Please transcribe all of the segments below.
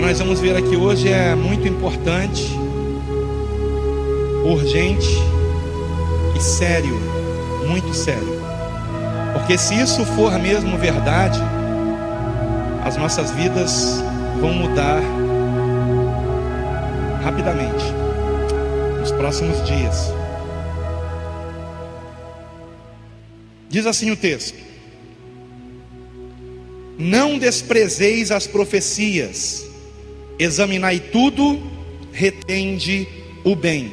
nós vamos ver aqui hoje é muito importante, urgente e sério, muito sério. Porque se isso for mesmo verdade, as nossas vidas vão mudar rapidamente, nos próximos dias. Diz assim o texto: não desprezeis as profecias, examinai tudo, retende o bem.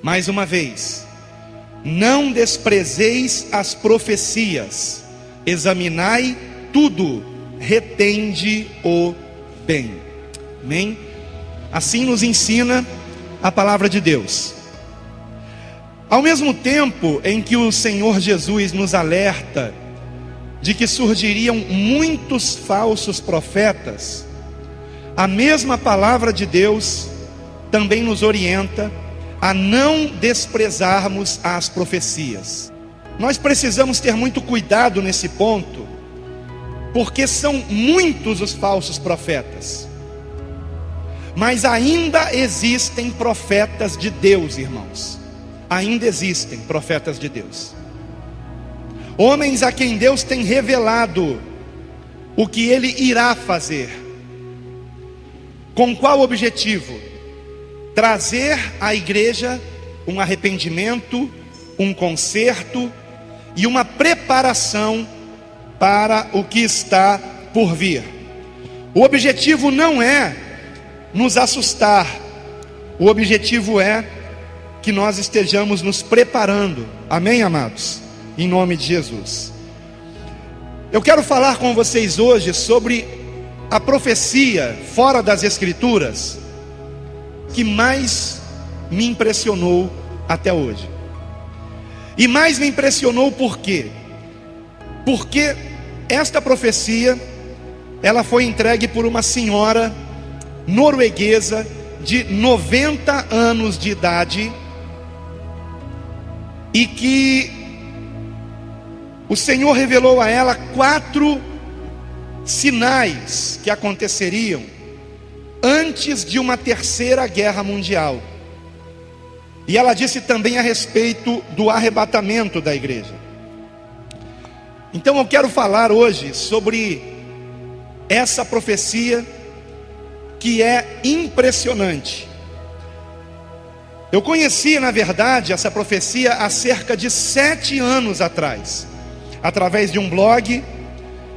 Mais uma vez, não desprezeis as profecias, examinai tudo, retende o bem. Amém? Assim nos ensina a palavra de Deus. Ao mesmo tempo em que o Senhor Jesus nos alerta de que surgiriam muitos falsos profetas, a mesma palavra de Deus também nos orienta a não desprezarmos as profecias. Nós precisamos ter muito cuidado nesse ponto, porque são muitos os falsos profetas, mas ainda existem profetas de Deus, irmãos. Ainda existem profetas de Deus, homens a quem Deus tem revelado o que Ele irá fazer. Com qual objetivo? Trazer à igreja um arrependimento, um conserto e uma preparação para o que está por vir. O objetivo não é nos assustar, o objetivo é que nós estejamos nos preparando. Amém, amados? Em nome de Jesus. Eu quero falar com vocês hoje sobre a profecia fora das Escrituras que mais me impressionou até hoje. E mais me impressionou por quê? Porque esta profecia, ela foi entregue por uma senhora norueguesa de 90 anos de idade, e que o Senhor revelou a ela 4 sinais que aconteceriam antes de uma terceira guerra mundial. E ela disse também a respeito do arrebatamento da igreja. Então eu quero falar hoje sobre essa profecia que é impressionante. Eu conheci, na verdade, essa profecia há cerca de 7 anos atrás, através de um blog.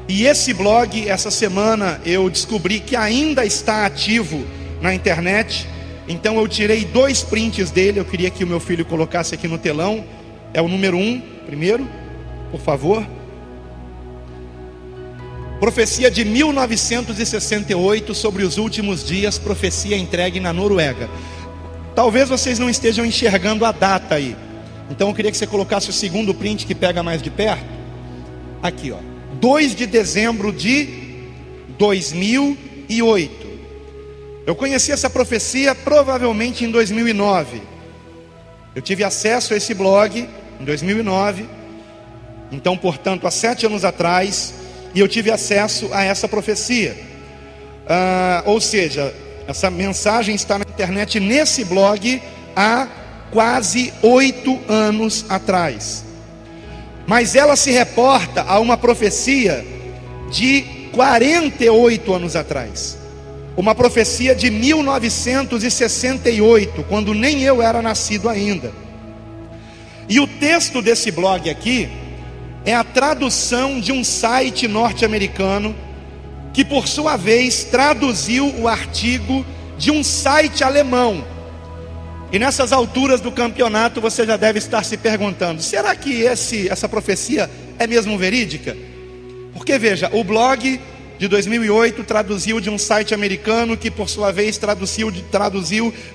E esse blog, essa semana, eu descobri que ainda está ativo na internet. Então eu tirei 2 prints dele. Eu queria que o meu filho colocasse aqui no telão. É o número 1, primeiro, por favor. Profecia de 1968 sobre os últimos dias, profecia entregue na Noruega. Talvez vocês não estejam enxergando a data aí. Então eu queria que você colocasse o segundo print, que pega mais de perto. Aqui, ó, 2 de dezembro de 2008. Eu conheci essa profecia provavelmente em 2009. Eu tive acesso a esse blog em 2009. Então, portanto, há 7 anos atrás. E eu tive acesso a essa profecia. Ou seja, essa mensagem está na internet, nesse blog, há quase 8 anos atrás. Mas ela se reporta a uma profecia de 48 anos atrás. Uma profecia de 1968, quando nem eu era nascido ainda. E o texto desse blog aqui é a tradução de um site norte-americano, que por sua vez traduziu o artigo de um site alemão. E nessas alturas do campeonato você já deve estar se perguntando: será que essa profecia é mesmo verídica? Porque veja, o blog de 2008 traduziu de um site americano, que por sua vez traduziu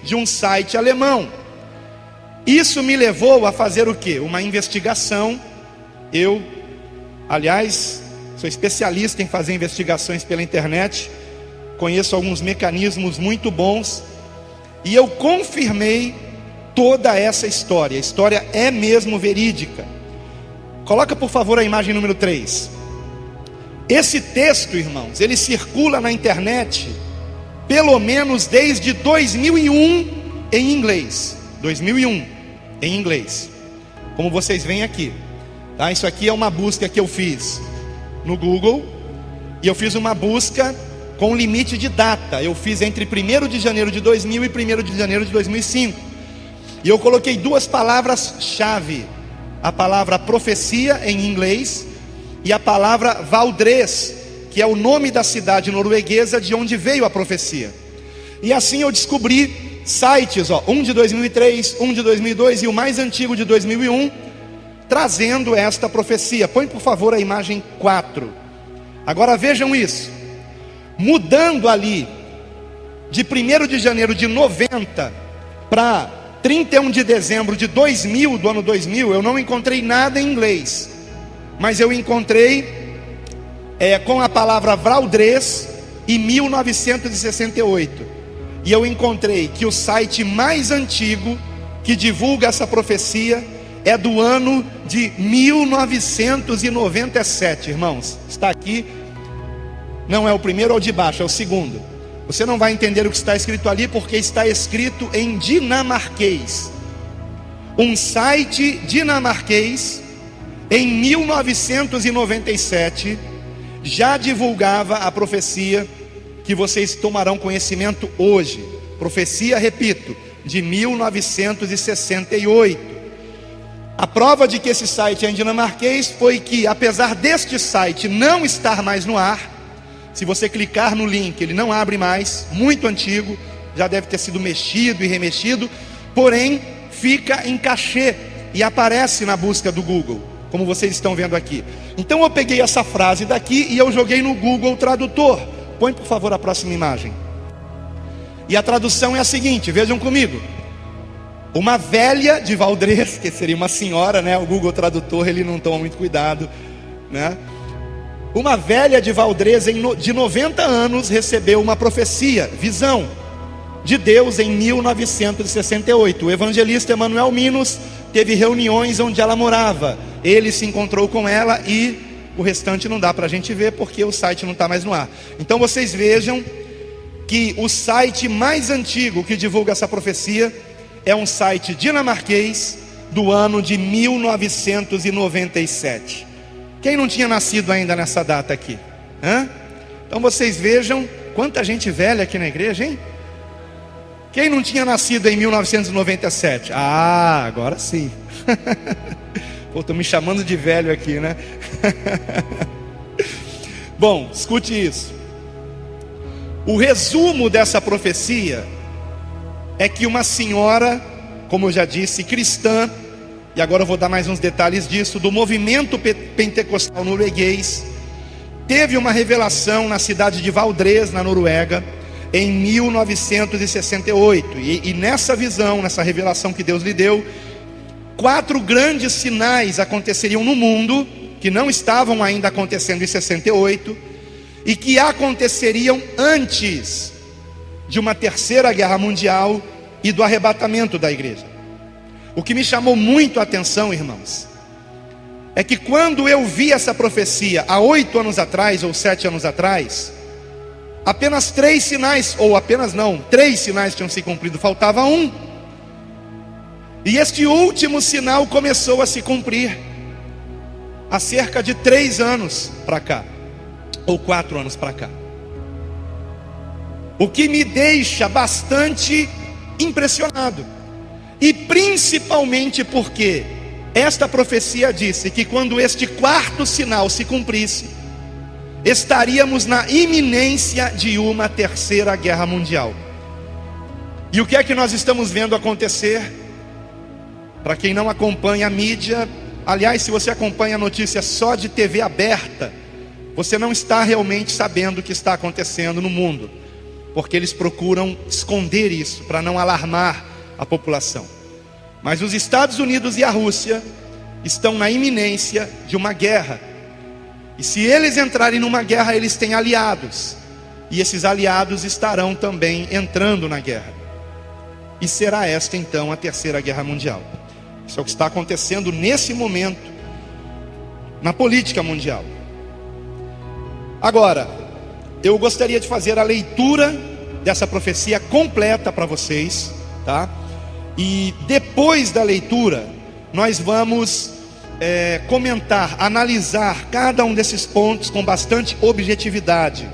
de um site alemão. Isso me levou a fazer o quê? Uma investigação. Eu, aliás, sou especialista em fazer investigações pela internet, conheço alguns mecanismos muito bons, e eu confirmei toda essa história. A história é mesmo verídica. Coloca por favor a imagem número 3. Esse texto, irmãos, ele circula na internet pelo menos desde 2001 em inglês. 2001 em inglês. Como vocês veem aqui, tá? Isso aqui é uma busca que eu fiz no Google. E eu fiz uma busca com limite de data. Eu fiz entre 1º de janeiro de 2000 e 1º de janeiro de 2005. E eu coloquei duas palavras-chave: a palavra profecia em inglês e a palavra Valdres, que é o nome da cidade norueguesa de onde veio a profecia. E assim eu descobri sites, um de 2003, um de 2002 e o mais antigo de 2001, trazendo esta profecia. Põe por favor a imagem 4. Agora vejam isso. Mudando ali de 1º de janeiro de 90 para 31 de dezembro de 2000, do ano 2000, eu não encontrei nada em inglês, mas eu encontrei com a palavra Valdres e 1968. E eu encontrei que o site mais antigo que divulga essa profecia é do ano de 1997, irmãos. Está aqui, não é o primeiro ou de baixo, é o segundo. Você não vai entender o que está escrito ali, porque está escrito em dinamarquês. Um site dinamarquês, em 1997, já divulgava a profecia que vocês tomarão conhecimento hoje. Profecia, repito, de 1968. A prova de que esse site é em dinamarquês foi que, apesar deste site não estar mais no ar, se você clicar no link, ele não abre mais, muito antigo, já deve ter sido mexido e remexido, porém fica em cachê e aparece na busca do Google, como vocês estão vendo aqui. Então eu peguei essa frase daqui e eu joguei no Google Tradutor. Põe por favor a próxima imagem. E a tradução é a seguinte, vejam comigo: uma velha de Valdres, que seria uma senhora, né? O Google Tradutor, ele não toma muito cuidado, né? Uma velha de Valdres de 90 anos recebeu uma profecia, visão de Deus em 1968. O evangelista Emanuel Minos teve reuniões onde ela morava. Ele se encontrou com ela e o restante não dá para a gente ver porque o site não está mais no ar. Então vocês vejam que o site mais antigo que divulga essa profecia é um site dinamarquês do ano de 1997. Quem não tinha nascido ainda nessa data aqui? Então vocês vejam quanta gente velha aqui na igreja, hein? Quem não tinha nascido em 1997? Ah, agora sim. Pô, estou me chamando de velho aqui, né? Bom, escute isso. O resumo dessa profecia é que uma senhora, como eu já disse, cristã, e agora eu vou dar mais uns detalhes disso, do movimento pentecostal norueguês, teve uma revelação na cidade de Valdres, na Noruega, em 1968. E nessa visão, nessa revelação que Deus lhe deu, 4 grandes sinais aconteceriam no mundo, que não estavam ainda acontecendo em 68, e que aconteceriam antes de uma terceira guerra mundial e do arrebatamento da igreja. O que me chamou muito a atenção, irmãos, é que quando eu vi essa profecia há 8 anos atrás ou 7 anos atrás, apenas 3 sinais, ou apenas não, 3 sinais tinham se cumprido, faltava um. E este último sinal começou a se cumprir há cerca de 3 anos para cá, ou 4 anos para cá. O que me deixa bastante impressionado. E principalmente porque esta profecia disse que quando este 4º sinal se cumprisse, estaríamos na iminência de uma terceira guerra mundial. E o que é que nós estamos vendo acontecer? Para quem não acompanha a mídia, aliás, se você acompanha a notícia só de TV aberta, você não está realmente sabendo o que está acontecendo no mundo, porque eles procuram esconder isso para não alarmar a população. Mas os Estados Unidos e a Rússia estão na iminência de uma guerra. E se eles entrarem numa guerra, eles têm aliados. E esses aliados estarão também entrando na guerra. E será esta então a terceira guerra mundial. Isso é o que está acontecendo nesse momento na política mundial. Agora, eu gostaria de fazer a leitura dessa profecia completa para vocês, tá? E depois da leitura, nós vamos comentar, analisar cada um desses pontos com bastante objetividade.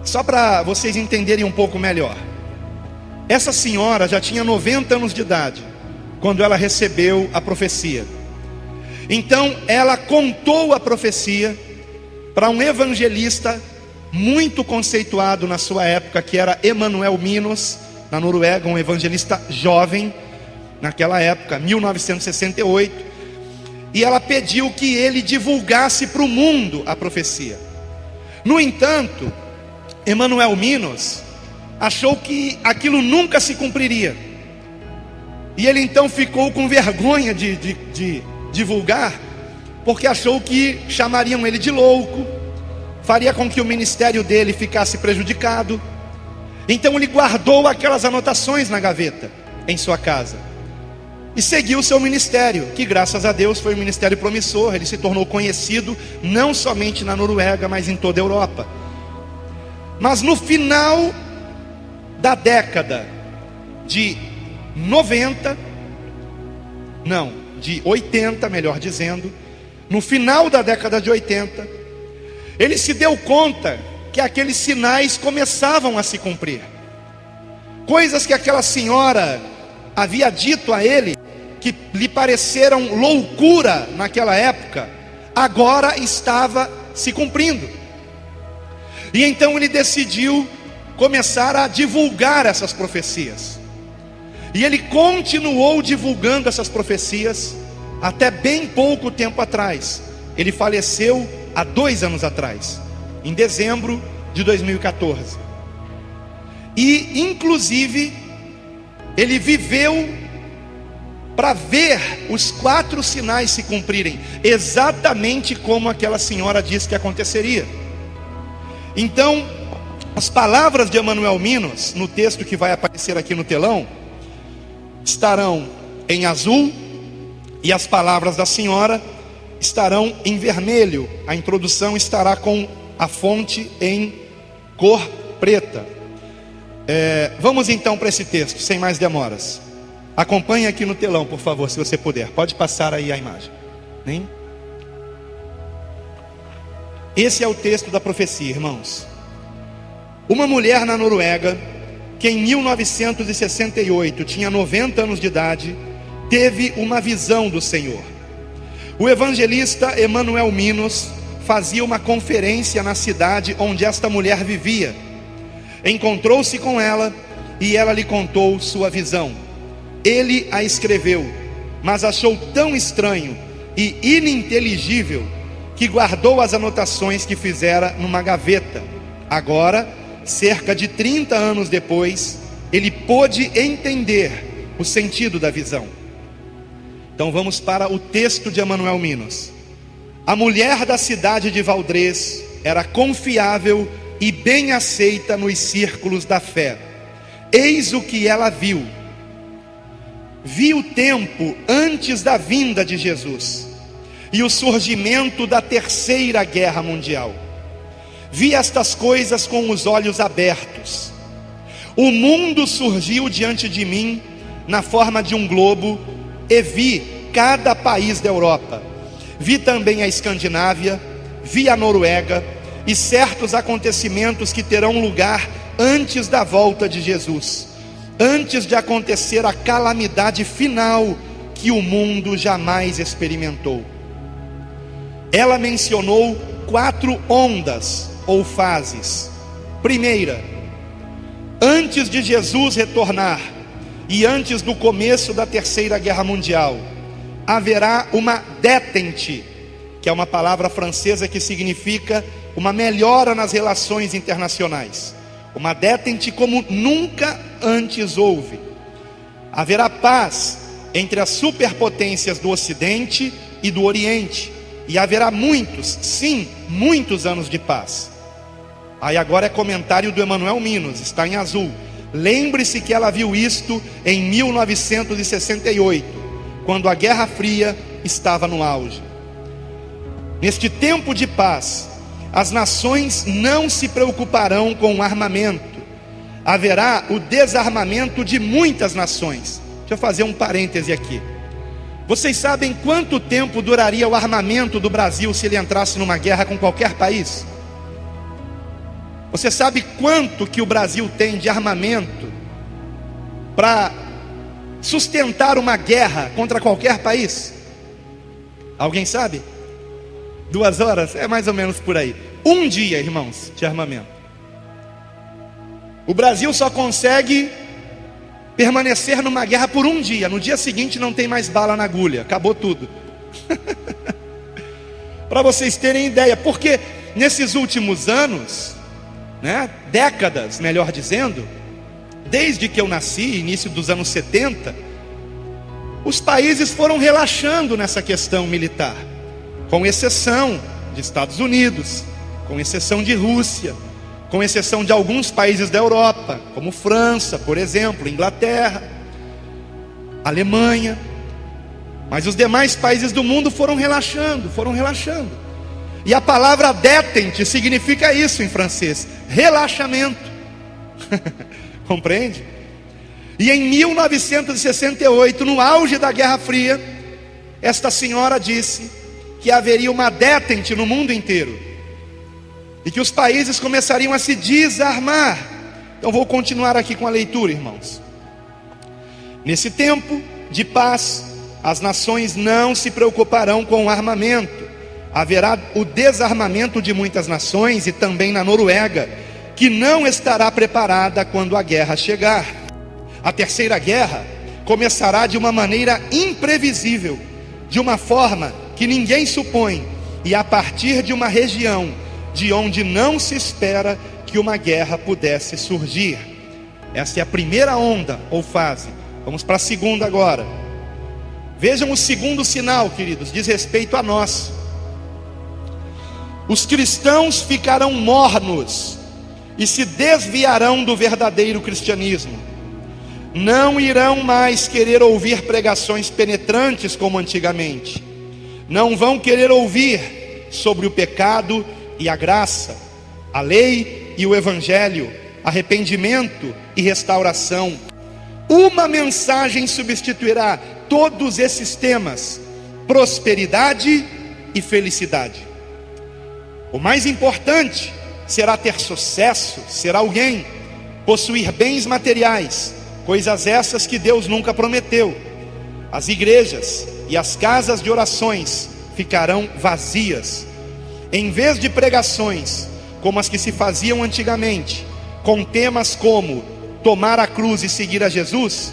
Só para vocês entenderem um pouco melhor, essa senhora já tinha 90 anos de idade quando ela recebeu a profecia. Então ela contou a profecia para um evangelista muito conceituado na sua época, que era Emanuel Minos, na Noruega, um evangelista jovem naquela época, 1968. E ela pediu que ele divulgasse para o mundo a profecia. No entanto, Emanuel Minos achou que aquilo nunca se cumpriria, e ele então ficou com vergonha de divulgar, porque achou que chamariam ele de louco, faria com que o ministério dele ficasse prejudicado. Então ele guardou aquelas anotações na gaveta em sua casa e seguiu o seu ministério, que graças a Deus foi um ministério promissor. Ele se tornou conhecido não somente na Noruega, mas em toda a Europa. Mas no final da década de 80, melhor dizendo, no final da década de 80, ele se deu conta que aqueles sinais começavam a se cumprir. Coisas que aquela senhora havia dito a ele, que lhe pareceram loucura naquela época, agora estava se cumprindo. E então ele decidiu começar a divulgar essas profecias. E ele continuou divulgando essas profecias até bem pouco tempo atrás. Ele faleceu há 2 anos atrás, em dezembro de 2014. E inclusive ele viveu para ver os 4 sinais se cumprirem, exatamente como aquela senhora disse que aconteceria. Então, as palavras de Emanuel Minos, no texto que vai aparecer aqui no telão, estarão em azul, e as palavras da senhora estarão em vermelho. A introdução estará com a fonte em cor preta. Vamos então para esse texto, sem mais demoras. Acompanhe aqui no telão, por favor, se você puder. Pode passar aí a imagem. Esse é o texto da profecia, irmãos. Uma mulher na Noruega, que em 1968 tinha 90 anos de idade, teve uma visão do Senhor. O evangelista Emanuel Minos fazia uma conferência na cidade onde esta mulher vivia. Encontrou-se com ela e ela lhe contou sua visão. Ele a escreveu, mas achou tão estranho e ininteligível que guardou as anotações que fizera numa gaveta. Agora, cerca de 30 anos depois, ele pôde entender o sentido da visão. Então vamos para o texto de Emanuel Minos. A mulher da cidade de Valdrez era confiável e bem aceita nos círculos da fé. Eis o que ela viu. Viu o tempo antes da vinda de Jesus e o surgimento da Terceira Guerra Mundial. Vi estas coisas com os olhos abertos. O mundo surgiu diante de mim na forma de um globo, e vi cada país da Europa. Vi também a Escandinávia, vi a Noruega e certos acontecimentos que terão lugar antes da volta de Jesus, antes de acontecer a calamidade final que o mundo jamais experimentou. Ela mencionou 4 ondas ou fases. Primeira, antes de Jesus retornar e antes do começo da Terceira Guerra Mundial, haverá uma détente, que é uma palavra francesa que significa uma melhora nas relações internacionais. Uma détente como nunca antes houve. Haverá paz entre as superpotências do Ocidente e do Oriente, e haverá muitos, sim, muitos anos de paz. Aí agora é comentário do Emanuel Minos, está em azul. Lembre-se que ela viu isto em 1968, quando a Guerra Fria estava no auge. Neste tempo de paz, as nações não se preocuparão com o armamento. Haverá o desarmamento de muitas nações. Deixa eu fazer um parêntese aqui. Vocês sabem quanto tempo duraria o armamento do Brasil se ele entrasse numa guerra com qualquer país? Você sabe quanto que o Brasil tem de armamento para sustentar uma guerra contra qualquer país? Alguém sabe? 2 horas? É mais ou menos por aí. Um dia, irmãos, de armamento. O Brasil só consegue permanecer numa guerra por um dia. No dia seguinte não tem mais bala na agulha. Acabou tudo. Para vocês terem ideia. Porque nesses últimos anos, décadas, melhor dizendo, desde que eu nasci, início dos anos 70, os países foram relaxando nessa questão militar, com exceção de Estados Unidos, com exceção de Rússia, com exceção de alguns países da Europa, como França, por exemplo, Inglaterra, Alemanha. Mas os demais países do mundo foram relaxando. E a palavra détente significa isso em francês: relaxamento. Compreende? E em 1968, no auge da Guerra Fria, esta senhora disse que haveria uma détente no mundo inteiro e que os países começariam a se desarmar. Então vou continuar aqui com a leitura, irmãos. Nesse tempo de paz, as nações não se preocuparão com o armamento. Haverá o desarmamento de muitas nações, e também na Noruega, que não estará preparada quando a guerra chegar. A terceira guerra começará de uma maneira imprevisível, de uma forma que ninguém supõe, e a partir de uma região de onde não se espera que uma guerra pudesse surgir. Essa é a primeira onda ou fase. Vamos para a segunda agora. Vejam o segundo sinal, queridos, diz respeito a nós. Os cristãos ficarão mornos e se desviarão do verdadeiro cristianismo. Não irão mais querer ouvir pregações penetrantes como antigamente. Não vão querer ouvir sobre o pecado e a graça, a lei e o evangelho, arrependimento e restauração. Uma mensagem substituirá todos esses temas: prosperidade e felicidade. O mais importante será ter sucesso, ser alguém, possuir bens materiais, coisas essas que Deus nunca prometeu. As igrejas e as casas de orações ficarão vazias. Em vez de pregações como as que se faziam antigamente, com temas como tomar a cruz e seguir a Jesus,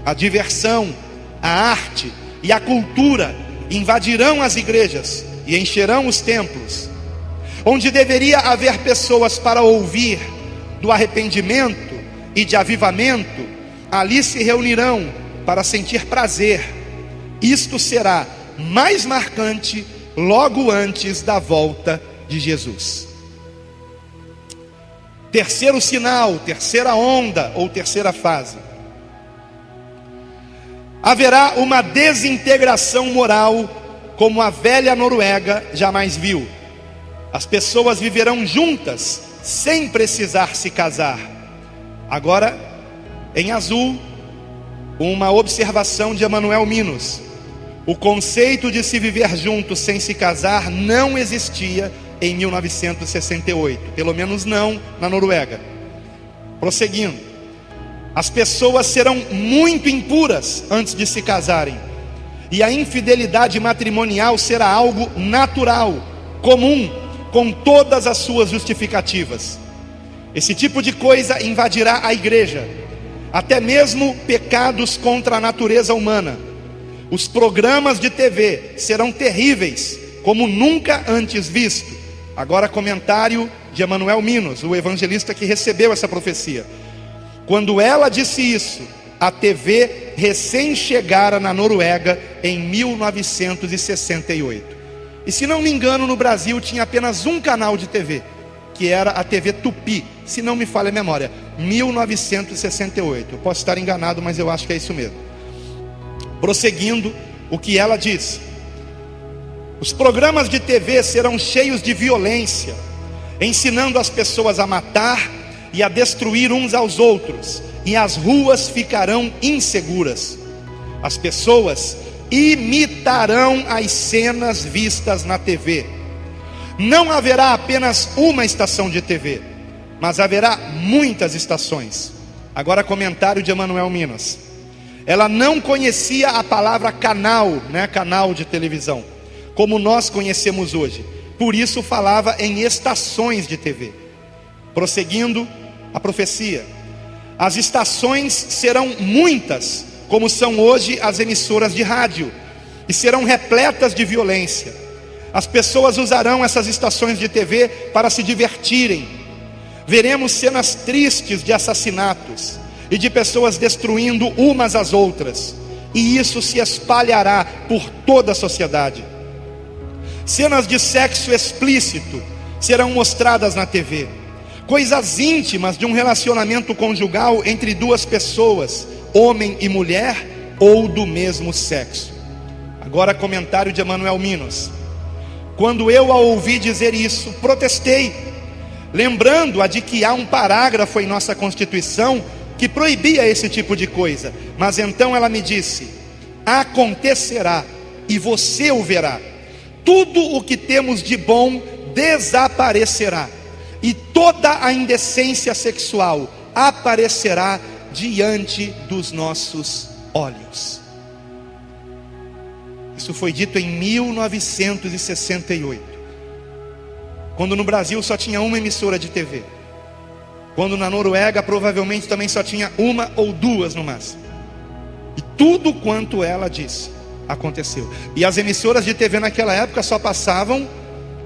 a diversão, a arte e a cultura invadirão as igrejas e encherão os templos. Onde deveria haver pessoas para ouvir do arrependimento e de avivamento, ali se reunirão para sentir prazer. Isto será mais marcante logo antes da volta de Jesus. Terceiro sinal, terceira onda ou terceira fase. Haverá uma desintegração moral como a velha Noruega jamais viu. As pessoas viverão juntas sem precisar se casar. Agora, em azul, uma observação de Emanuel Minos. O conceito de se viver junto sem se casar não existia em 1968, pelo menos não na Noruega. Prosseguindo, as pessoas serão muito impuras antes de se casarem, e a infidelidade matrimonial será algo natural, comum, com todas as suas justificativas. Esse tipo de coisa invadirá a igreja, até mesmo pecados contra a natureza humana. Os programas de TV serão terríveis, como nunca antes visto. Agora comentário de Emanuel Minos, o evangelista que recebeu essa profecia. Quando ela disse isso, a TV recém chegara na Noruega em 1968. E se não me engano, no Brasil tinha apenas um canal de TV, que era a TV Tupi, se não me falha a memória, 1968. Eu posso estar enganado, mas eu acho que é isso mesmo. Prosseguindo, o que ela disse: os programas de TV serão cheios de violência, ensinando as pessoas a matar e a destruir uns aos outros, e as ruas ficarão inseguras. As pessoas imitarão as cenas vistas na TV. Não haverá apenas uma estação de TV, mas haverá muitas estações. Agora, comentário de Emanuel Minas. Ela não conhecia a palavra canal, canal de televisão, como nós conhecemos hoje. Por isso falava em estações de TV. Prosseguindo a profecia: as estações serão muitas, como são hoje as emissoras de rádio, e serão repletas de violência. As pessoas usarão essas estações de TV para se divertirem. Veremos cenas tristes de assassinatos e de pessoas destruindo umas às outras, e isso se espalhará por toda a sociedade. Cenas de sexo explícito serão mostradas na TV. Coisas íntimas de um relacionamento conjugal entre duas pessoas, homem e mulher, ou do mesmo sexo. Agora, comentário de Emanuel Minos. Quando eu a ouvi dizer isso, protestei, lembrando-a de que há um parágrafo em nossa Constituição que proibia esse tipo de coisa. Mas então ela me disse: acontecerá, e você o verá. Tudo o que temos de bom desaparecerá, e toda a indecência sexual aparecerá diante dos nossos olhos. Isso foi dito em 1968, quando no Brasil só tinha uma emissora de TV, quando na Noruega provavelmente também só tinha uma ou duas no máximo. E tudo quanto ela disse aconteceu. E as emissoras de TV naquela época só passavam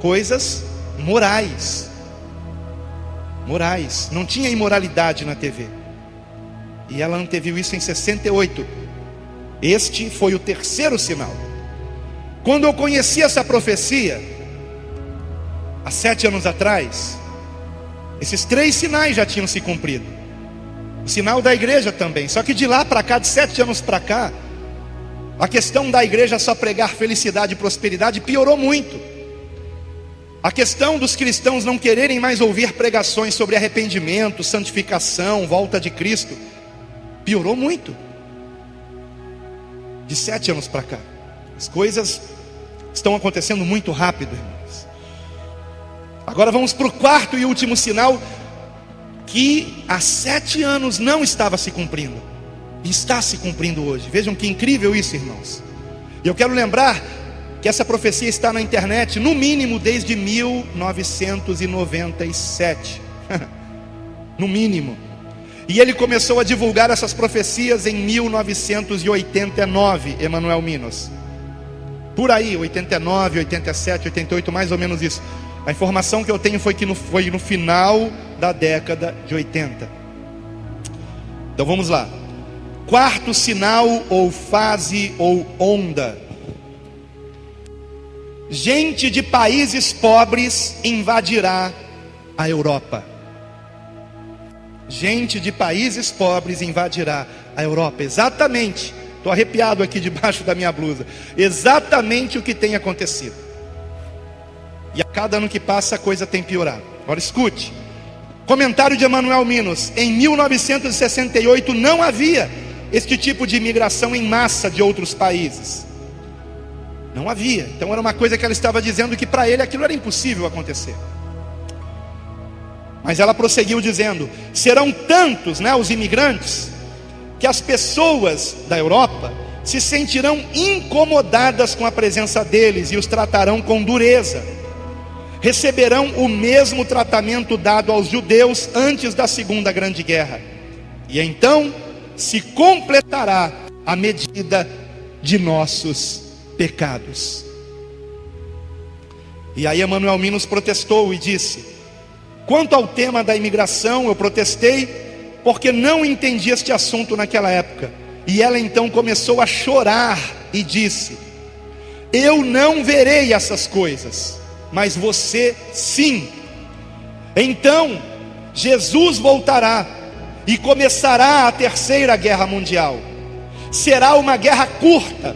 coisas morais. Morais, não tinha imoralidade na TV. E ela anteviu isso em 68. Este foi o terceiro sinal. Quando eu conheci essa profecia, há 7 anos atrás, esses 3 sinais já tinham se cumprido. O sinal da igreja também. Só que de lá para cá, de 7 anos para cá, a questão da igreja só pregar felicidade e prosperidade piorou muito. A questão dos cristãos não quererem mais ouvir pregações sobre arrependimento, santificação, volta de Cristo, piorou muito. De 7 anos para cá, as coisas estão acontecendo muito rápido, irmãos. Agora vamos para o quarto e último sinal, que há 7 anos não estava se cumprindo, e está se cumprindo hoje. Vejam que incrível isso, irmãos. E eu quero lembrar que essa profecia está na internet, no mínimo desde 1997. No mínimo. E ele começou a divulgar essas profecias em 1989, Emanuel Minos. Por aí, 89, 87, 88, mais ou menos isso. A informação que eu tenho foi que foi no final da década de 80. Então vamos lá. Quarto sinal, ou fase, ou onda. Gente de países pobres invadirá a Europa. Gente de países pobres invadirá a Europa. Exatamente, estou arrepiado aqui debaixo da minha blusa. Exatamente o que tem acontecido. E a cada ano que passa a coisa tem piorado. Agora escute. Comentário de Emanuel Minos. Em 1968 não havia este tipo de imigração em massa de outros países. Não havia. Então era uma coisa que ela estava dizendo que para ele aquilo era impossível acontecer. Mas ela prosseguiu dizendo: serão tantos, os imigrantes, que as pessoas da Europa se sentirão incomodadas com a presença deles e os tratarão com dureza. Receberão o mesmo tratamento dado aos judeus antes da Segunda Grande Guerra. E então se completará a medida de nossos pecados. E aí Emanuel Minos protestou e disse: quanto ao tema da imigração, eu protestei porque não entendi este assunto naquela época. E ela então começou a chorar e disse: eu não verei essas coisas, mas você sim. Então Jesus voltará e começará a terceira guerra mundial. Será uma guerra curta.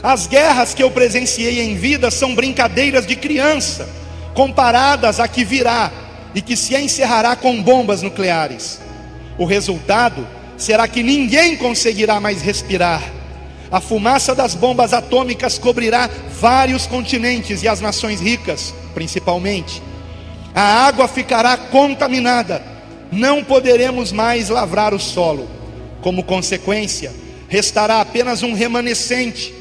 As guerras que eu presenciei em vida são brincadeiras de criança, comparadas à que virá, e que se encerrará com bombas nucleares. O resultado será que ninguém conseguirá mais respirar. A fumaça das bombas atômicas cobrirá vários continentes e as nações ricas, principalmente. A água ficará contaminada. Não poderemos mais lavrar o solo. Como consequência, restará apenas um remanescente.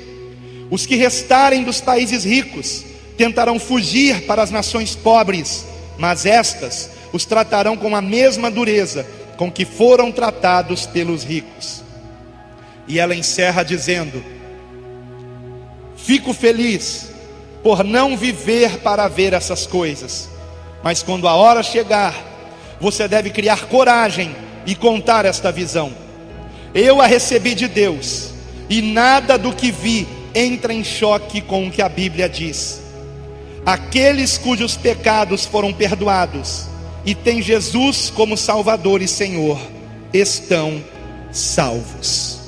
Os que restarem dos países ricos tentarão fugir para as nações pobres, mas estas os tratarão com a mesma dureza com que foram tratados pelos ricos. E ela encerra dizendo: fico feliz por não viver para ver essas coisas, mas quando a hora chegar, você deve criar coragem e contar esta visão. Eu a recebi de Deus, e nada do que vi entra em choque com o que a Bíblia diz. Aqueles cujos pecados foram perdoados e têm Jesus como Salvador e Senhor, estão salvos.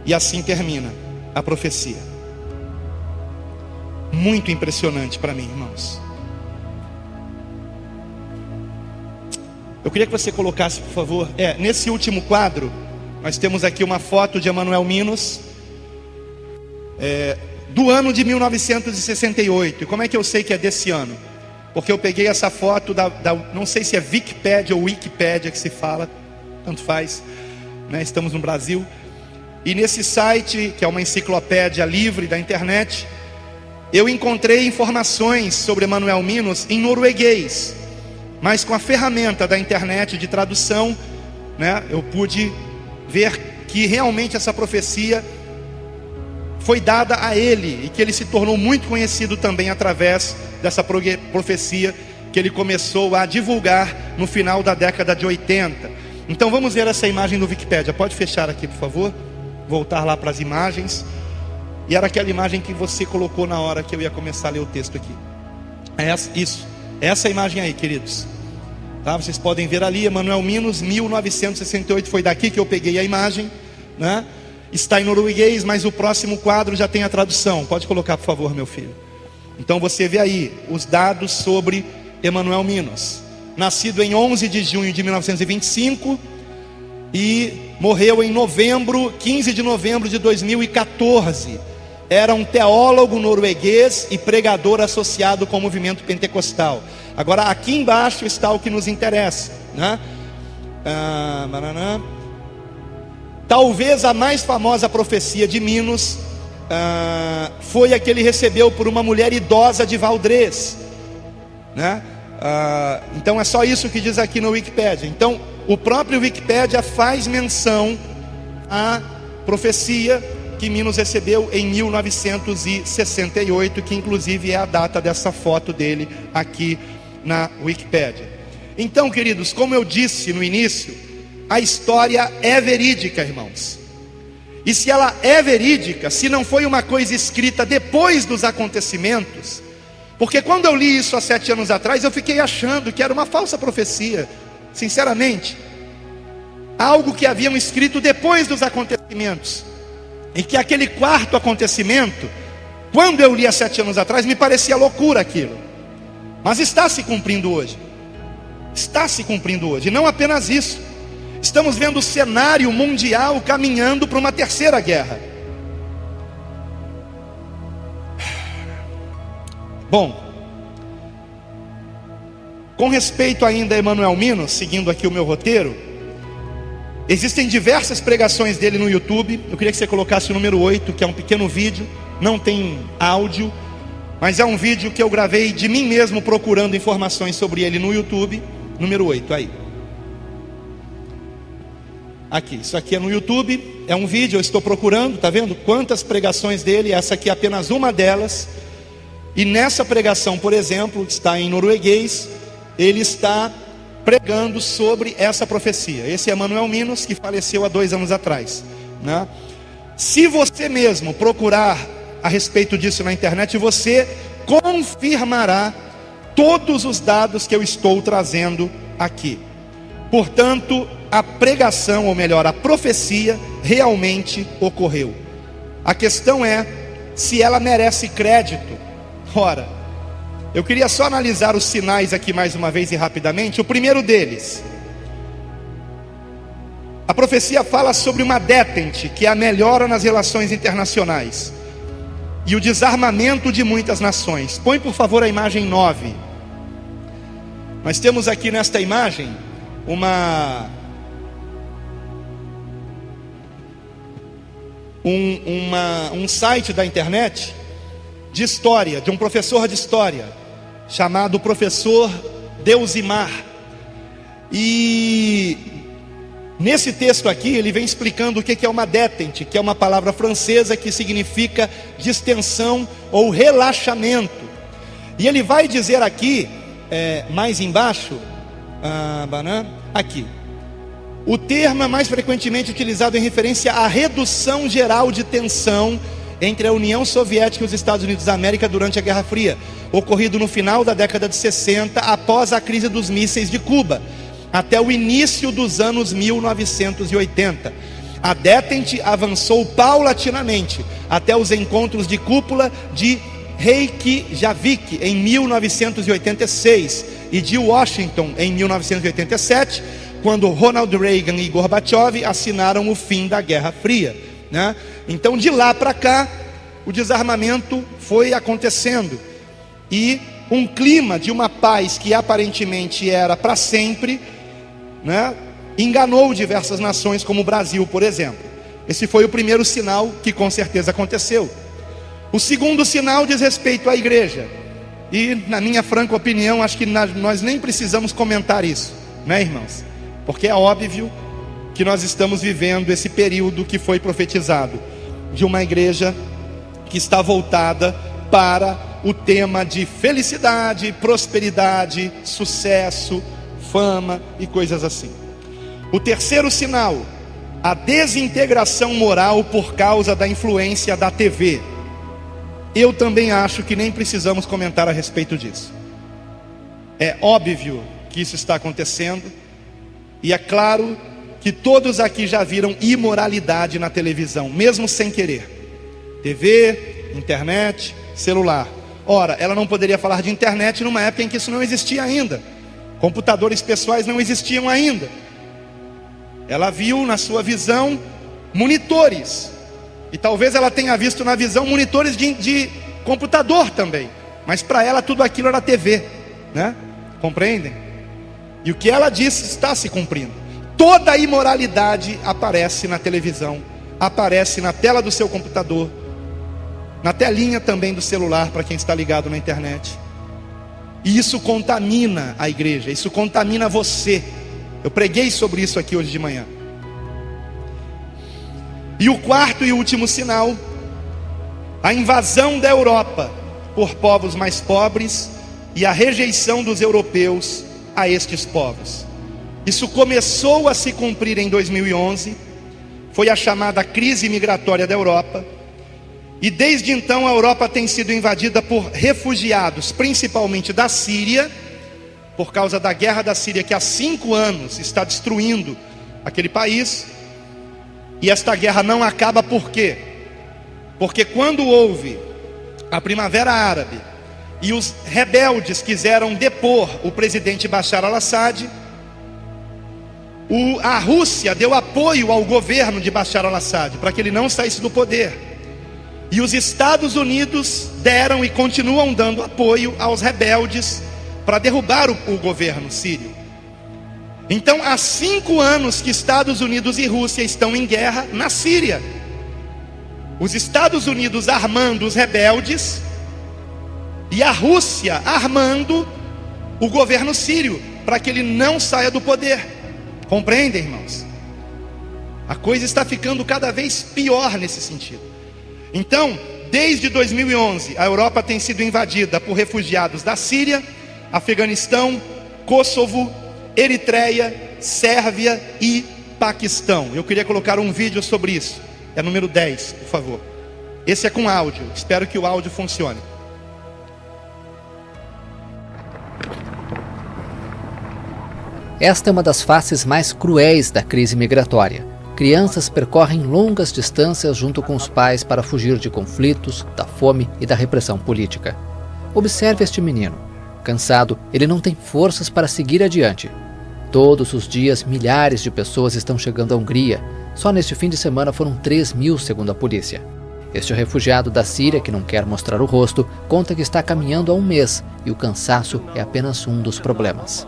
E assim termina a profecia. Muito impressionante para mim, irmãos. Eu queria que você colocasse, por favor, nesse último quadro, nós temos aqui uma foto de Emanuel Minos, do ano de 1968. E como é que eu sei que é desse ano? Porque eu peguei essa foto não sei se é Wikipedia ou Wikipédia que se fala, tanto faz, né? Estamos no Brasil. E nesse site, que é uma enciclopédia livre da internet, eu encontrei informações sobre Emanuel Minos em norueguês, mas com a ferramenta da internet de tradução, né, eu pude ver que realmente essa profecia foi dada a ele, e que ele se tornou muito conhecido também através dessa profecia que ele começou a divulgar no final da década de 80. Então vamos ver essa imagem do Wikipédia. Pode fechar aqui, por favor. Voltar lá para as imagens. E era aquela imagem que você colocou na hora que eu ia começar a ler o texto aqui. Essa imagem aí, queridos, tá? Vocês podem ver ali, Emanuel Minos, 1968. Foi daqui que eu peguei a imagem, né? Está em norueguês, mas o próximo quadro já tem a tradução. Pode colocar, por favor, meu filho. Então você vê aí os dados sobre Emanuel Minos. Nascido em 11 de junho de 1925 e morreu em 15 de novembro de 2014. Era um teólogo norueguês e pregador associado com o movimento pentecostal. Agora aqui embaixo está o que nos interessa, né? Talvez a mais famosa profecia de Minos foi a que ele recebeu por uma mulher idosa de Valdrez, né? Então é só isso que diz aqui no Wikipédia. Então o próprio Wikipédia faz menção à profecia que Minos recebeu em 1968, que inclusive é a data dessa foto dele aqui na Wikipédia. Então, queridos, como eu disse no início, a história é verídica, irmãos. E se ela é verídica, se não foi uma coisa escrita depois dos acontecimentos, porque quando eu li isso há 7 anos atrás, eu fiquei achando que era uma falsa profecia, sinceramente, algo que haviam escrito depois dos acontecimentos, e que aquele quarto acontecimento, quando eu li há 7 anos atrás, me parecia loucura aquilo, mas está se cumprindo hoje. Está se cumprindo hoje. E não apenas isso, estamos vendo o cenário mundial caminhando para uma terceira guerra. Bom, com respeito ainda a Emanuel Minos, seguindo aqui o meu roteiro, existem diversas pregações dele no YouTube. Eu queria que você colocasse o número 8, que é um pequeno vídeo, não tem áudio, mas é um vídeo que eu gravei de mim mesmo procurando informações sobre ele no YouTube. Número 8, aí. Aqui, isso aqui é no YouTube, é um vídeo, eu estou procurando, tá vendo? Quantas pregações dele, essa aqui é apenas uma delas. E nessa pregação, por exemplo, está em norueguês, ele está pregando sobre essa profecia. Esse é Emanuel Minos, que faleceu há 2 anos atrás, né? Se você mesmo procurar a respeito disso na internet, você confirmará todos os dados que eu estou trazendo aqui. Portanto, a pregação, ou melhor, a profecia realmente ocorreu. A questão é se ela merece crédito. Ora, Eu queria só analisar os sinais aqui mais uma vez e rapidamente. O primeiro deles, a profecia fala sobre uma detente, que é a melhora nas relações internacionais e o desarmamento de muitas nações. Põe por favor a imagem 9. Nós temos aqui nesta imagem um site da internet de história, de um professor de história, chamado professor Deusimar. E nesse texto aqui ele vem explicando o que é uma detente, que é uma palavra francesa que significa distensão ou relaxamento. E ele vai dizer aqui, mais embaixo, aqui, o termo é mais frequentemente utilizado em referência à redução geral de tensão entre a União Soviética e os Estados Unidos da América durante a Guerra Fria, ocorrido no final da década de 60, após a crise dos mísseis de Cuba, até o início dos anos 1980. A detente avançou paulatinamente até os encontros de cúpula de Reykjavik em 1986 e de Washington em 1987, quando Ronald Reagan e Gorbachev assinaram o fim da Guerra Fria, né? Então de lá para cá o desarmamento foi acontecendo e um clima de uma paz que aparentemente era para sempre, né, enganou diversas nações, como o Brasil, por exemplo. Esse foi o primeiro sinal que com certeza aconteceu. O segundo sinal diz respeito à igreja, e na minha franca opinião, acho que nós nem precisamos comentar isso, né, irmãos? Porque é óbvio que nós estamos vivendo esse período que foi profetizado, de uma igreja que está voltada para o tema de felicidade, prosperidade, sucesso, fama e coisas assim. O terceiro sinal, a desintegração moral por causa da influência da TV. Eu também acho que nem precisamos comentar a respeito disso. É óbvio que isso está acontecendo, e é claro que todos aqui já viram imoralidade na televisão, mesmo sem querer. TV, internet, celular. Ora, ela não poderia falar de internet numa época em que isso não existia ainda. Computadores pessoais não existiam ainda. Ela viu na sua visão monitores, e talvez ela tenha visto na visão monitores de computador também, mas para ela tudo aquilo era TV, né? Compreendem? E o que ela disse está se cumprindo. Toda a imoralidade aparece na televisão, aparece na tela do seu computador, na telinha também do celular para quem está ligado na internet. E isso contamina a igreja, isso contamina você. Eu preguei sobre isso aqui hoje de manhã. E o quarto e último sinal, a invasão da Europa por povos mais pobres e a rejeição dos europeus a estes povos. Isso começou a se cumprir em 2011, foi a chamada crise migratória da Europa, e desde então a Europa tem sido invadida por refugiados, principalmente da Síria, por causa da guerra da Síria, que há 5 anos está destruindo aquele país. E esta guerra não acaba por quê? Porque quando houve a Primavera Árabe e os rebeldes quiseram depor o presidente Bashar al-Assad, a Rússia deu apoio ao governo de Bashar al-Assad para que ele não saísse do poder. E os Estados Unidos deram e continuam dando apoio aos rebeldes para derrubar o governo sírio. Então há 5 anos que Estados Unidos e Rússia estão em guerra na Síria. Os Estados Unidos armando os rebeldes e a Rússia armando o governo sírio para que ele não saia do poder. Compreendem, irmãos? A coisa está ficando cada vez pior nesse sentido. Então, desde 2011, a Europa tem sido invadida por refugiados da Síria, Afeganistão, Kosovo, Eritreia, Sérvia e Paquistão. Eu queria colocar um vídeo sobre isso. É número 10, por favor. Esse é com áudio. Espero que o áudio funcione. Esta é uma das faces mais cruéis da crise migratória. Crianças percorrem longas distâncias junto com os pais para fugir de conflitos, da fome e da repressão política. Observe este menino. Cansado, ele não tem forças para seguir adiante. Todos os dias, milhares de pessoas estão chegando à Hungria. Só neste fim de semana foram 3.000, segundo a polícia. Este refugiado da Síria, que não quer mostrar o rosto, conta que está caminhando há um mês e o cansaço é apenas um dos problemas.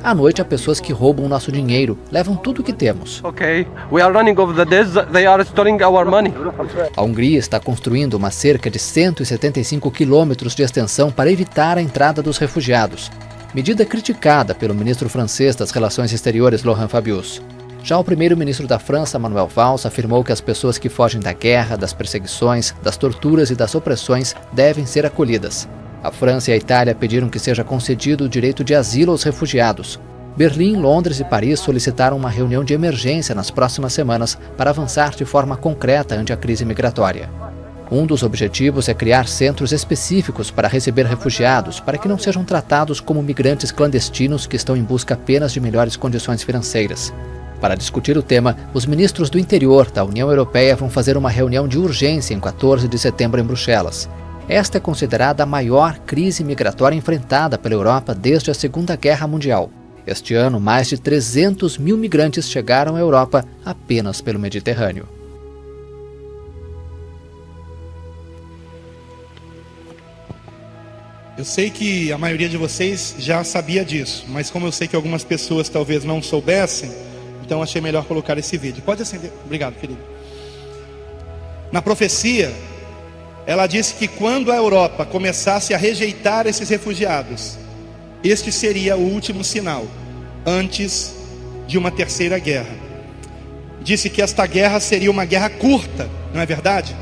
À noite, há pessoas que roubam nosso dinheiro, levam tudo o que temos. A Hungria está construindo uma cerca de 175 quilômetros de extensão para evitar a entrada dos refugiados. Medida criticada pelo ministro francês das Relações Exteriores, Laurent Fabius. Já o primeiro-ministro da França, Manuel Valls, afirmou que as pessoas que fogem da guerra, das perseguições, das torturas e das opressões devem ser acolhidas. A França e a Itália pediram que seja concedido o direito de asilo aos refugiados. Berlim, Londres e Paris solicitaram uma reunião de emergência nas próximas semanas para avançar de forma concreta ante a crise migratória. Um dos objetivos é criar centros específicos para receber refugiados, para que não sejam tratados como migrantes clandestinos que estão em busca apenas de melhores condições financeiras. Para discutir o tema, os ministros do interior da União Europeia vão fazer uma reunião de urgência em 14 de setembro em Bruxelas. Esta é considerada a maior crise migratória enfrentada pela Europa desde a Segunda Guerra Mundial. Este ano, mais de 300.000 migrantes chegaram à Europa apenas pelo Mediterrâneo. Eu sei que a maioria de vocês já sabia disso, mas como eu sei que algumas pessoas talvez não soubessem, então achei melhor colocar esse vídeo. Pode acender. Obrigado, querido. Na profecia, ela disse que quando a Europa começasse a rejeitar esses refugiados, este seria o último sinal, antes de uma terceira guerra. Disse que esta guerra seria uma guerra curta, não é verdade?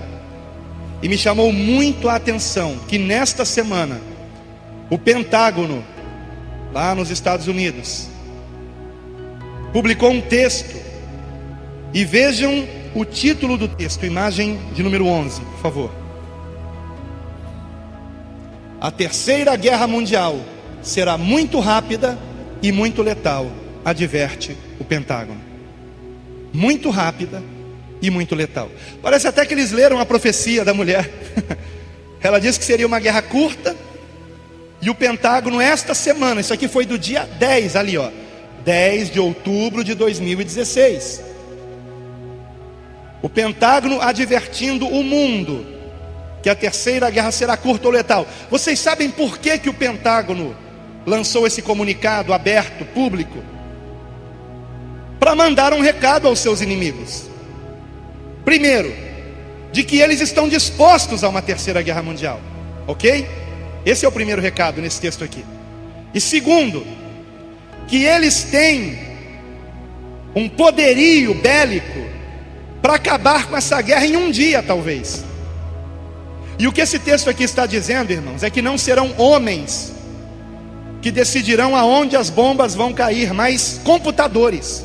E me chamou muito a atenção que nesta semana, o Pentágono, lá nos Estados Unidos, publicou um texto, e vejam o título do texto, imagem de número 11, por favor. A terceira guerra mundial será muito rápida e muito letal, adverte o Pentágono. Muito rápida e muito letal. Parece até que eles leram a profecia da mulher. Ela disse que seria uma guerra curta, e o Pentágono esta semana, isso aqui foi do dia 10 ali, ó, 10 de outubro de 2016. O Pentágono advertindo o mundo que a terceira guerra será curta ou letal. Vocês sabem por que o Pentágono lançou esse comunicado aberto, público? Para mandar um recado aos seus inimigos. Primeiro, de que eles estão dispostos a uma terceira guerra mundial. Ok? Esse é o primeiro recado nesse texto aqui. E segundo, que eles têm um poderio bélico para acabar com essa guerra em um dia, talvez. E o que esse texto aqui está dizendo, irmãos, é que não serão homens que decidirão aonde as bombas vão cair, mas computadores.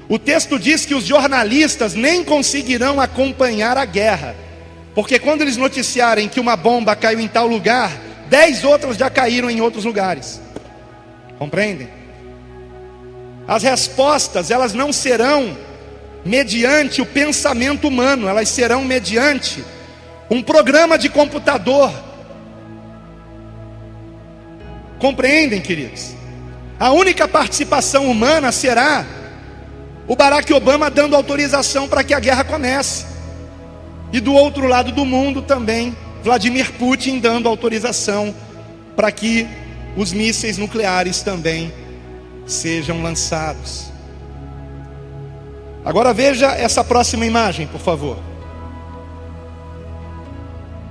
O texto diz que os jornalistas nem conseguirão acompanhar a guerra, porque quando eles noticiarem que uma bomba caiu em tal lugar, 10 outras já caíram em outros lugares. Compreendem? As respostas, elas não serão mediante o pensamento humano, elas serão mediante um programa de computador. Compreendem, queridos? A única participação humana será o Barack Obama dando autorização para que a guerra comece, e do outro lado do mundo também Vladimir Putin dando autorização para que os mísseis nucleares também sejam lançados. Agora veja essa próxima imagem, por favor.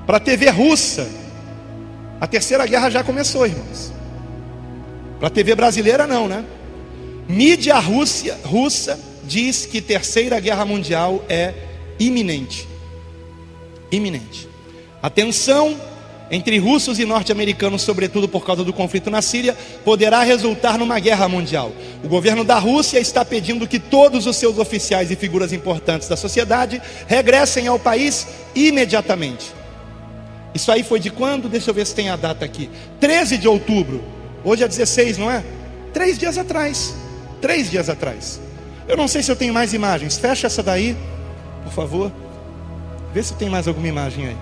Para a TV russa, a terceira guerra já começou, irmãos. Para a TV brasileira não, né? Mídia russa diz que terceira guerra mundial é iminente. Iminente. A tensão entre russos e norte-americanos, sobretudo por causa do conflito na Síria, poderá resultar numa guerra mundial. O governo da Rússia está pedindo que todos os seus oficiais e figuras importantes da sociedade regressem ao país imediatamente. Isso aí foi de quando? Deixa eu ver se tem a data aqui. 13 de outubro. Hoje é 16, não é? 3 dias atrás. 3 dias atrás. Eu não sei se eu tenho mais imagens. Fecha essa daí, por favor. Vê se tem mais alguma imagem aí.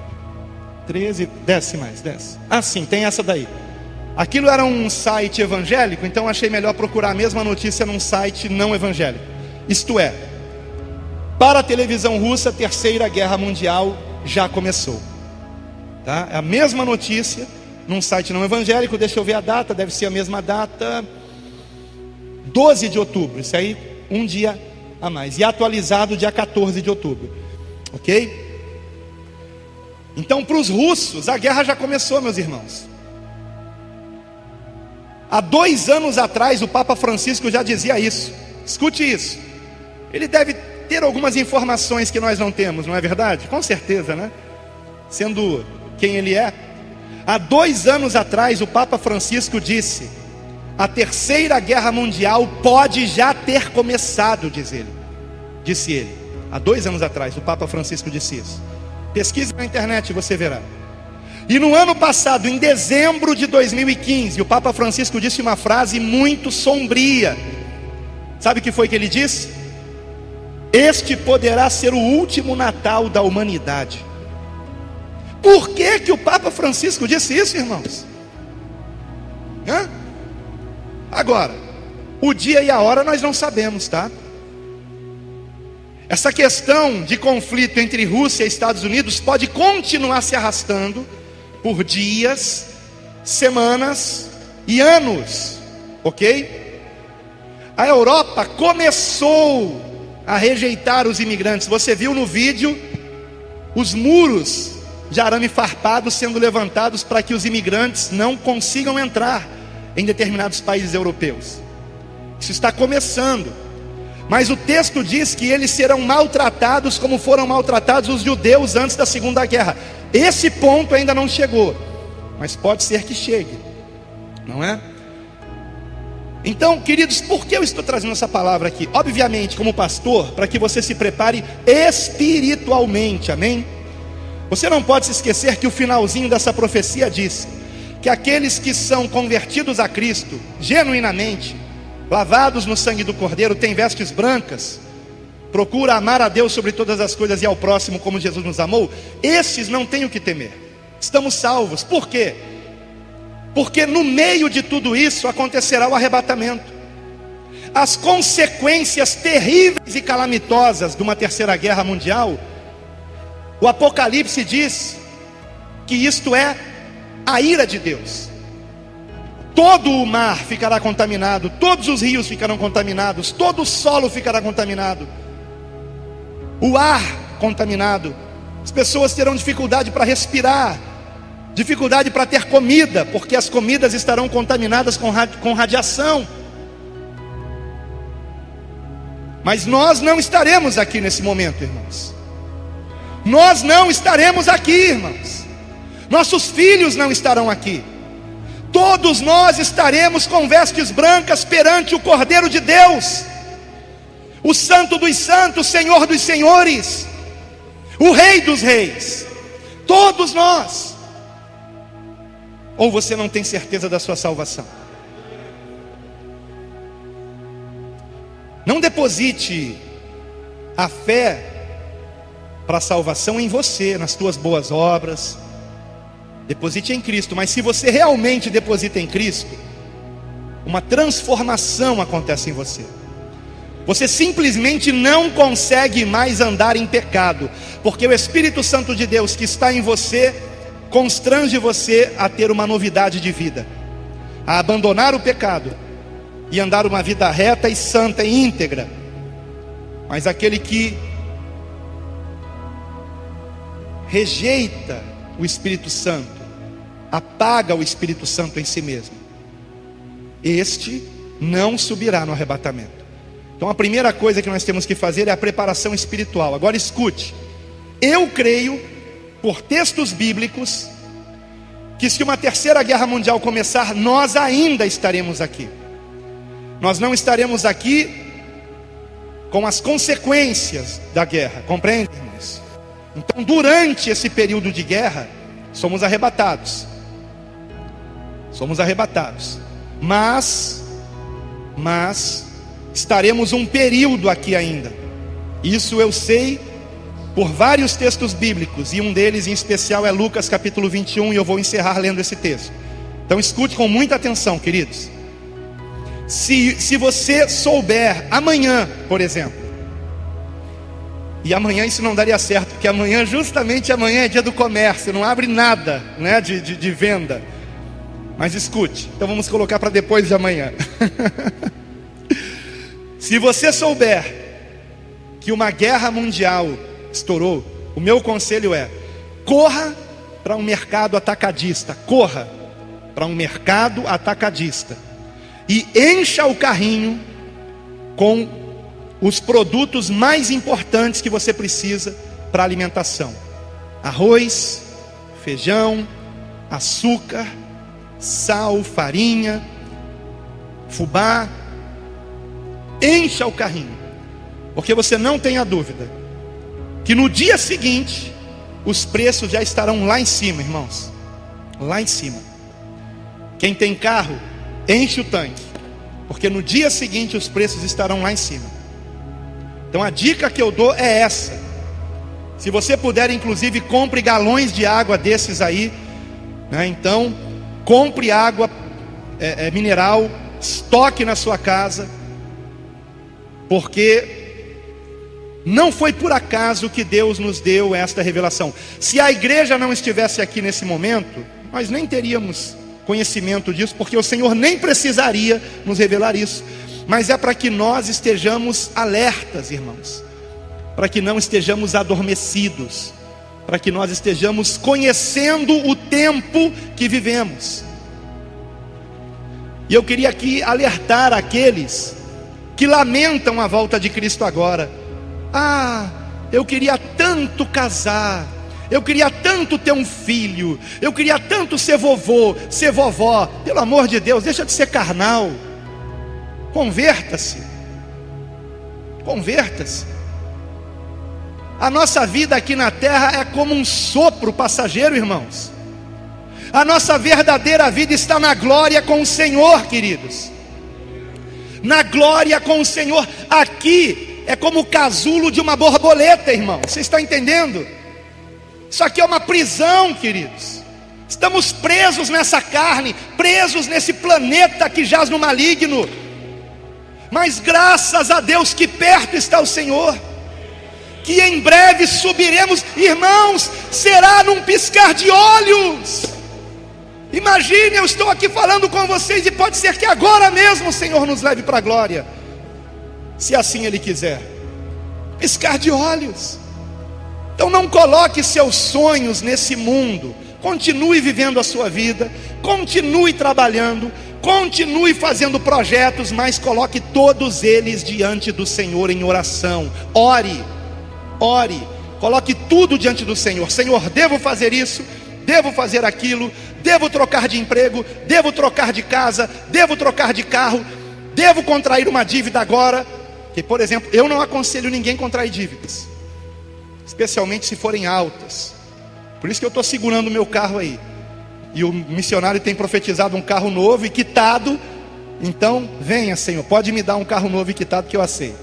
13, desce mais, desce. Ah, sim, tem essa daí. Aquilo era um site evangélico, então achei melhor procurar a mesma notícia num site não evangélico. Isto é, para a televisão russa, a Terceira Guerra Mundial já começou. Tá? É a mesma notícia num site não evangélico. Deixa eu ver a data, deve ser a mesma data, 12 de outubro, isso aí, um dia a mais. E atualizado dia 14 de outubro. Ok? Então, para os russos, a guerra já começou, meus irmãos. Há 2 anos atrás, o Papa Francisco já dizia isso. Escute isso. Ele deve ter algumas informações que nós não temos, não é verdade? Com certeza, né? Sendo quem ele é. Há 2 anos atrás, o Papa Francisco disse: a Terceira Guerra Mundial pode já ter começado, disse ele. Há 2 anos atrás, o Papa Francisco disse isso. Pesquise na internet e você verá. E no ano passado, em dezembro de 2015, o Papa Francisco disse uma frase muito sombria. Sabe o que foi que ele disse? Este poderá ser o último Natal da humanidade. Por que que o Papa Francisco disse isso, irmãos? Agora, o dia e a hora nós não sabemos, tá? Essa questão de conflito entre Rússia e Estados Unidos pode continuar se arrastando por dias, semanas e anos, ok? A Europa começou a rejeitar os imigrantes. Você viu no vídeo os muros de arame farpado sendo levantados para que os imigrantes não consigam entrar em determinados países europeus. Isso está começando. Mas o texto diz que eles serão maltratados como foram maltratados os judeus antes da Segunda Guerra. Esse ponto ainda não chegou, mas pode ser que chegue, não é? Então, queridos, por que eu estou trazendo essa palavra aqui? Obviamente, como pastor, para que você se prepare espiritualmente, amém? Você não pode se esquecer que o finalzinho dessa profecia diz que aqueles que são convertidos a Cristo, genuinamente, lavados no sangue do Cordeiro, têm vestes brancas, procura amar a Deus sobre todas as coisas e ao próximo como Jesus nos amou. Esses não têm o que temer, estamos salvos. Por quê? Porque no meio de tudo isso acontecerá o arrebatamento. As consequências terríveis e calamitosas de uma terceira guerra mundial, o Apocalipse diz que isto é a ira de Deus. Todo o mar ficará contaminado, todos os rios ficarão contaminados, todo o solo ficará contaminado, o ar contaminado. As pessoas terão dificuldade para respirar, dificuldade para ter comida, porque as comidas estarão contaminadas com radiação. Mas nós não estaremos aqui nesse momento, irmãos. Nós não estaremos aqui, irmãos. Nossos filhos não estarão aqui. Todos nós estaremos com vestes brancas perante o Cordeiro de Deus, o Santo dos Santos, Senhor dos Senhores, o Rei dos Reis. Todos nós. Ou você não tem certeza da sua salvação? Não deposite a fé para a salvação em você, nas tuas boas obras. Deposite em Cristo. Mas se você realmente deposita em Cristo, uma transformação acontece em você. Você simplesmente não consegue mais andar em pecado, porque o Espírito Santo de Deus que está em você constrange você a ter uma novidade de vida, a abandonar o pecado e andar uma vida reta e santa e íntegra. Mas aquele que rejeita o Espírito Santo, apaga o Espírito Santo em si mesmo, este não subirá no arrebatamento. Então a primeira coisa que nós temos que fazer é a preparação espiritual. Agora escute, eu creio, por textos bíblicos, que se uma terceira guerra mundial começar, nós ainda estaremos aqui. Nós não estaremos aqui com as consequências da guerra, compreende, irmãos? Então durante esse período de guerra, somos arrebatados. Somos arrebatados. Mas estaremos um período aqui ainda. Isso eu sei por vários textos bíblicos, e um deles em especial é Lucas capítulo 21, e eu vou encerrar lendo esse texto. Então escute com muita atenção, queridos. Se você souber amanhã, por exemplo, e amanhã isso não daria certo, porque amanhã, justamente amanhã é dia do comércio, não abre nada, né, de venda. Mas escute, então vamos colocar para depois de amanhã. Se você souber que uma guerra mundial estourou, o meu conselho é: corra para um mercado atacadista, corra para um mercado atacadista e encha o carrinho com os produtos mais importantes que você precisa para a alimentação: arroz, feijão, açúcar, sal, farinha, fubá. Encha o carrinho, porque você não tenha dúvida que no dia seguinte os preços já estarão lá em cima, irmãos. Lá em cima. Quem tem carro, enche o tanque, porque no dia seguinte os preços estarão lá em cima. Então a dica que eu dou é essa: se você puder, inclusive, compre galões de água desses aí, né? Então compre água mineral, estoque na sua casa, porque não foi por acaso que Deus nos deu esta revelação. Se a igreja não estivesse aqui nesse momento, nós nem teríamos conhecimento disso, porque o Senhor nem precisaria nos revelar isso. Mas é para que nós estejamos alertas, irmãos, para que não estejamos adormecidos, para que nós estejamos conhecendo o tempo que vivemos. E eu queria aqui alertar aqueles que lamentam a volta de Cristo agora. Ah, eu queria tanto casar, eu queria tanto ter um filho, eu queria tanto ser vovô, ser vovó. Pelo amor de Deus, deixa de ser carnal. Converta-se. Converta-se. A nossa vida aqui na terra é como um sopro passageiro, irmãos. A nossa verdadeira vida está na glória com o Senhor, queridos. Na glória com o Senhor. Aqui é como o casulo de uma borboleta, irmão. Você está entendendo? Isso aqui é uma prisão, queridos. Estamos presos nessa carne, presos nesse planeta que jaz no maligno. Mas graças a Deus que perto está o Senhor, que em breve subiremos, irmãos, será num piscar de olhos. Imagine, eu estou aqui falando com vocês e pode ser que agora mesmo o Senhor nos leve para a glória, se assim Ele quiser. Piscar de olhos. Então não coloque seus sonhos nesse mundo. Continue vivendo a sua vida, continue trabalhando, continue fazendo projetos, mas coloque todos eles diante do Senhor em oração. Ore, ore, coloque tudo diante do Senhor. Senhor, devo fazer isso, devo fazer aquilo, devo trocar de emprego, devo trocar de casa, devo trocar de carro, devo contrair uma dívida agora. Que, por exemplo, eu não aconselho ninguém a contrair dívidas, especialmente se forem altas. Por isso que eu estou segurando o meu carro aí. E o missionário tem profetizado um carro novo e quitado. Então, venha, Senhor, pode me dar um carro novo e quitado que eu aceito.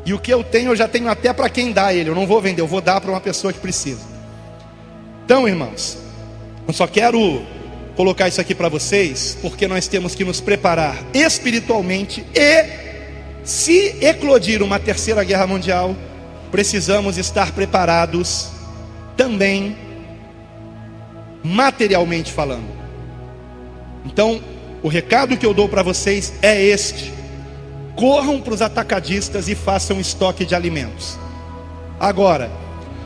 E o que eu tenho, eu já tenho até para quem dá ele. Eu não vou vender, eu vou dar para uma pessoa que precisa. Então, irmãos, eu só quero colocar isso aqui para vocês, porque nós temos que nos preparar espiritualmente. E se eclodir uma terceira guerra mundial, precisamos estar preparados também materialmente falando. Então, o recado que eu dou para vocês é este: corram para os atacadistas e façam estoque de alimentos. Agora,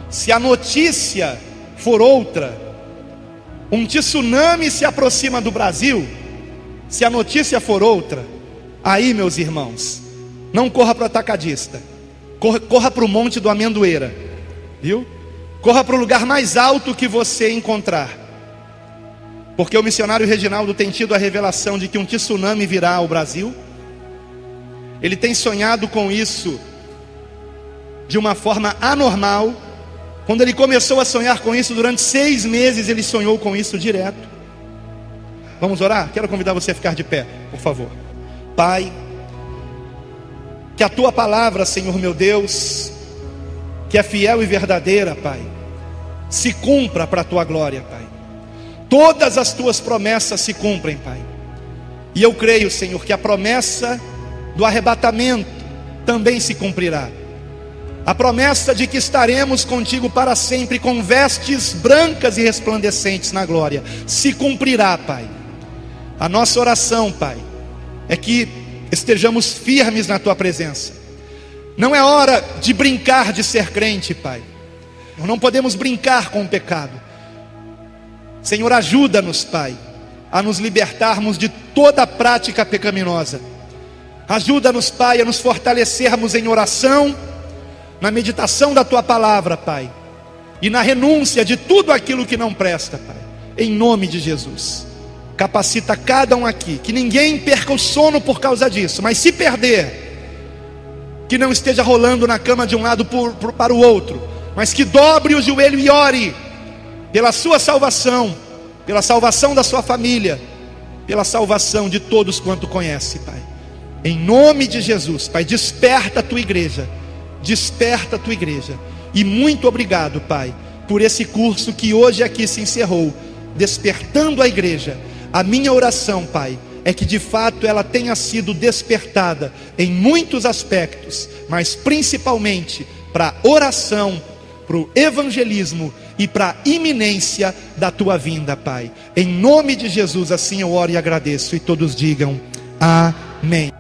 se a notícia for outra, um tsunami se aproxima do Brasil, se a notícia for outra, aí, meus irmãos, não corra para o atacadista, corra para o Monte do Amendoeira, viu? Corra para o lugar mais alto que você encontrar. Porque o missionário Reginaldo tem tido a revelação de que um tsunami virá ao Brasil. Ele tem sonhado com isso de uma forma anormal. Quando ele começou a sonhar com isso, durante 6 meses ele sonhou com isso direto. Vamos orar? Quero convidar você a ficar de pé, por favor. Pai, que a Tua palavra, Senhor meu Deus, que é fiel e verdadeira, Pai, se cumpra para a tua glória, Pai. Todas as tuas promessas se cumprem, Pai. E eu creio, Senhor, que a promessa do arrebatamento também se cumprirá. A promessa de que estaremos contigo para sempre com vestes brancas e resplandecentes na glória se cumprirá, Pai. A nossa oração, Pai, é que estejamos firmes na tua presença. Não é hora de brincar de ser crente, Pai. Não podemos brincar com o pecado. Senhor, ajuda-nos, Pai, a nos libertarmos de toda a prática pecaminosa. Ajuda-nos, Pai, a nos fortalecermos em oração, na meditação da tua palavra, Pai, e na renúncia de tudo aquilo que não presta, Pai. Em nome de Jesus, capacita cada um aqui, que ninguém perca o sono por causa disso, mas se perder, que não esteja rolando na cama de um lado para o outro, mas que dobre o joelho e ore pela sua salvação, pela salvação da sua família, pela salvação de todos quanto conhece, Pai. Em nome de Jesus, Pai, desperta a tua igreja, desperta a tua igreja. E muito obrigado, Pai, por esse curso que hoje aqui se encerrou, despertando a igreja. A minha oração, Pai, é que de fato ela tenha sido despertada em muitos aspectos, mas principalmente para a oração, para o evangelismo e para a iminência da tua vinda, Pai. Em nome de Jesus, assim eu oro e agradeço, e todos digam amém.